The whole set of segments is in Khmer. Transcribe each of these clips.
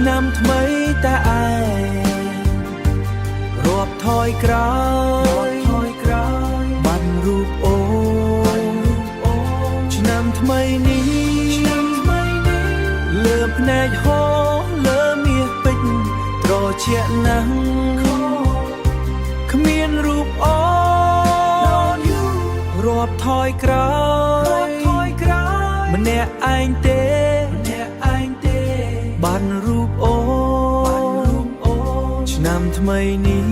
ឆ្នាំ ថ្មីតែឯងរាប់ថយក្រោយបានរូបអូនឆ្នាំថ្មីនេះលើភ្នែកហូរលើមាសពេជ្រត្រជាក់ណាស់គ្មានរូបអូនរាប់ថយក្រោយម្នាក់ឯងទេបានរូបអូនឆ្នាំថ្មីនេះ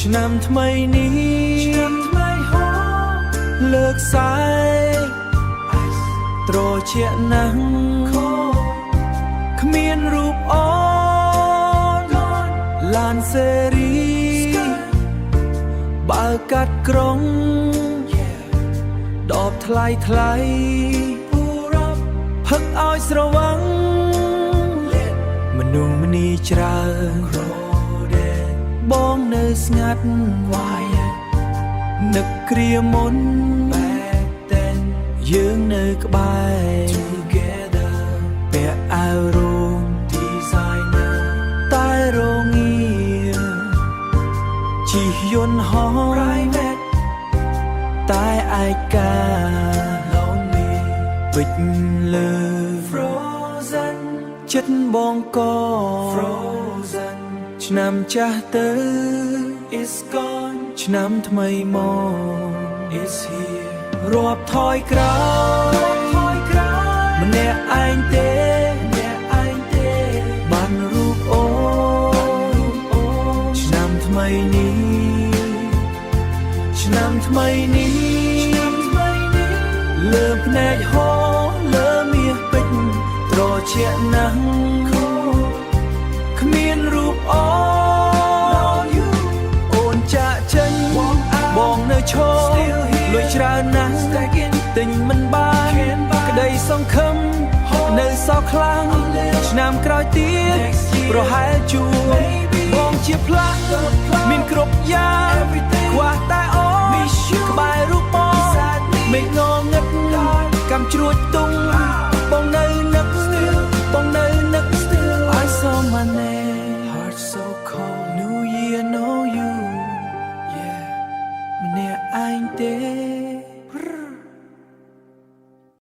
ឆ្នាំថ្មីហោលើកសាយត្រជាក់ណាស់គ្មានរូបអូនឡានសេរីបើកាត់ក្រុងដបថ្លៃផឹកឲ្យស្រវាំងមនុស្សម្នីច្រើនបងនៅស្ងាត់នឹកគ្រាមុនយើងនៅក្បែរពាក់អាវរោង designer តែរងាជិះយន្តហោះ private តែឯកាពេជ្រលើ Frozen ចិត្តបងក៏ Frozen ឆ្នាំចាស់ទៅ is gone ឆ្នាំថ្មីមក is here រាប់ថយក្រោយម្នាក់ឯងទេបានរូបអូនឆ្នាំថ្មីនេះលើភ្នែកហូរលើមាសពេជ្រត្រជាក់ណាស់គ្មានរូបអូនចាក់ចេញបងនៅឈរលុយច្រើនណាស់ទិញមិនបានក្តីសង្ឃឹមនៅសោកខ្លាំងឆ្នាំក្រោយទៀតប្រហែលជួបបងជាផ្លាស់មានគ្រប់យ៉ាងខ្វះតែអូនក្បែររូបបងមេឃងងឹតកំជ្រួចទុំ